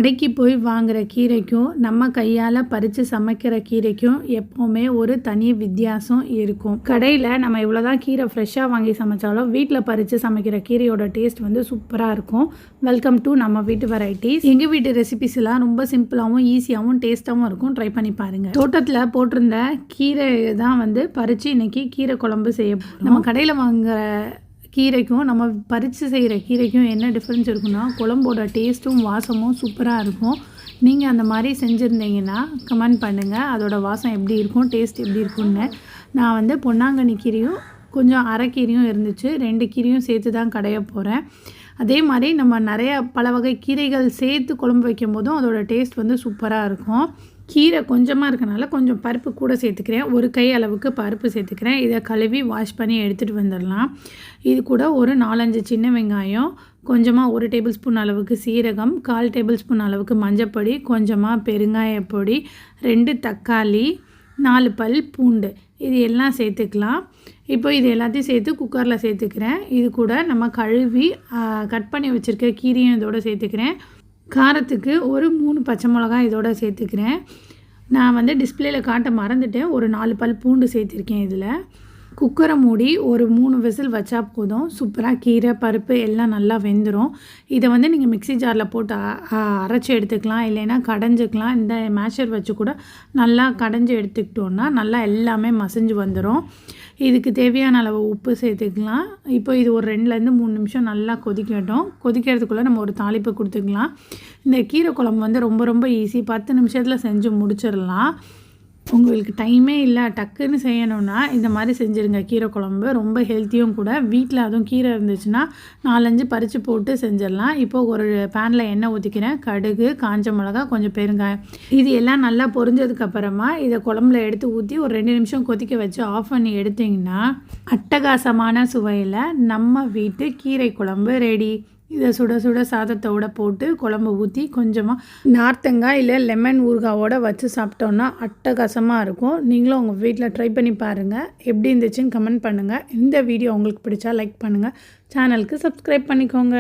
கடைக்கு போய் வாங்குற கீரைக்கும் நம்ம கையால் பறித்து சமைக்கிற கீரைக்கும் எப்போவுமே ஒரு தனி வித்தியாசம் இருக்கும். கடையில் நம்ம இவ்வளோதான் கீரை ஃப்ரெஷ்ஷாக வாங்கி சமைச்சாலும் வீட்டில் பறித்து சமைக்கிற கீரையோட டேஸ்ட் வந்து சூப்பராக இருக்கும். வெல்கம் டு நம்ம வீட்டு வெரைட்டிஸ். எங்கள் வீட்டு ரெசிபிஸ் எல்லாம் ரொம்ப சிம்பிளாகவும் ஈஸியாகவும் டேஸ்ட்டாகவும் இருக்கும். ட்ரை பண்ணி பாருங்கள். தோட்டத்தில் போட்டிருந்த கீரை தான் வந்து பறித்து இன்றைக்கி கீரை குழம்பு செய்ய போகிறோம். நம்ம கடையில் வாங்குற கீரைக்கும் நம்ம பறித்து செய்கிற கீரைக்கும் என்ன டிஃப்ரென்ஸ் இருக்குன்னா, குழம்போட டேஸ்ட்டும் வாசமும் சூப்பராக இருக்கும். நீங்கள் அந்த மாதிரி செஞ்சுருந்தீங்கன்னா கமெண்ட் பண்ணுங்கள், அதோட வாசம் எப்படி இருக்கும், டேஸ்ட் எப்படி இருக்குன்னு. நான் வந்து பொன்னாங்கண்ணி கீரையும் கொஞ்சம் அரைக்கீரையும் இருந்துச்சு, 2 கீரையும் சேர்த்து தான் கடைய போகிறேன். அதே மாதிரி நம்ம நிறைய பல வகை கீரைகள் சேர்த்து குழம்பு வைக்கும் போதும் அதோட டேஸ்ட் வந்து சூப்பராக இருக்கும். கீரை கொஞ்சமாக இருக்கனால கொஞ்சம் பருப்பு கூட சேர்த்துக்கிறேன். ஒரு கை அளவுக்கு பருப்பு சேர்த்துக்கிறேன். இதை கழுவி வாஷ் பண்ணி எடுத்துகிட்டு வந்துடலாம். இது கூட ஒரு 4-5 சின்ன வெங்காயம், கொஞ்சமாக 1 டேபிள் ஸ்பூன் அளவுக்கு சீரகம், 1/4 டேபிள் ஸ்பூன் அளவுக்கு மஞ்சப்பொடி, கொஞ்சமாக பெருங்காயப்பொடி, 2 தக்காளி, 4 பல் பூண்டு, இது எல்லாம் சேர்த்துக்கலாம். இப்போ இது எல்லாத்தையும் சேர்த்து குக்கரில் சேர்த்துக்கிறேன். இது கூட நம்ம கழுவி கட் பண்ணி வச்சுருக்க கீரையும் இதோடு சேர்த்துக்கிறேன். காரத்துக்கு ஒரு 3 பச்சை மிளகாய் இதோட சேர்த்துக்கிறேன். நான் வந்து டிஸ்பிளேயில் காட்ட மறந்துட்டேன், ஒரு 4 பல் பூண்டு சேர்த்துருக்கேன். இதில் குக்கரை மூடி ஒரு 3 விசில் வச்சா போதும். சூப்பராக கீரை பருப்பு எல்லாம் நல்லா வெந்துடும். இதை வந்து நீங்கள் மிக்ஸி ஜாரில் போட்டு அரைச்சி எடுத்துக்கலாம், இல்லைன்னா கடைஞ்சிக்கலாம். இந்த மேஷர் வச்சு கூட நல்லா கடைஞ்சி எடுத்துக்கிட்டோன்னா நல்லா எல்லாமே மசிஞ்சு வந்துடும். இதுக்கு தேவையான அளவு உப்பு சேர்த்துக்கலாம். இப்போ இது ஒரு 2-3 நிமிஷம் நல்லா கொதிக்கட்டும். கொதிக்கிறதுக்குள்ளே நம்ம ஒரு தாளிப்பு கொடுத்துக்கலாம். இந்த கீரை குழம்பு வந்து ரொம்ப ரொம்ப ஈஸி, 10 நிமிஷத்தில் செஞ்சு முடிச்சிடலாம். உங்களுக்கு டைமே இல்லை டக்குன்னு செய்யணுன்னா இந்த மாதிரி செஞ்சுருங்க. கீரை குழம்பு ரொம்ப ஹெல்த்தியும் கூட. வீட்டில் அதுவும் கீரை இருந்துச்சுன்னா 4-5 பறித்து போட்டு செஞ்சிடலாம். இப்போது ஒரு பேனில் எண்ணெய் ஊற்றிக்கிறேன். கடுகு, காஞ்ச மிளகா, கொஞ்சம் பெருங்காயம், இது எல்லாம் நல்லா பொரிஞ்சதுக்கப்புறமா இதை குழம்புல எடுத்து ஊற்றி ஒரு 2 நிமிஷம் கொதிக்க வச்சு ஆஃப் பண்ணி எடுத்திங்கன்னா அட்டகாசமான சுவையில் நம்ம வீட்டு கீரை குழம்பு ரெடி. இதை சுட சுட சாதத்தோடு போட்டு குழம்பு ஊற்றி கொஞ்சமாக நார்த்தங்காய் இல்லை லெமன் ஊறுகாவோடு வச்சு சாப்பிட்டோன்னா அட்டகாசமாக இருக்கும். நீங்களும் உங்கள் வீட்டில் ட்ரை பண்ணி பாருங்கள். எப்படி இருந்துச்சுன்னு கமெண்ட் பண்ணுங்கள். இந்த வீடியோ உங்களுக்கு பிடிச்சா லைக் பண்ணுங்கள், சேனலுக்கு சப்ஸ்கிரைப் பண்ணிக்கோங்க.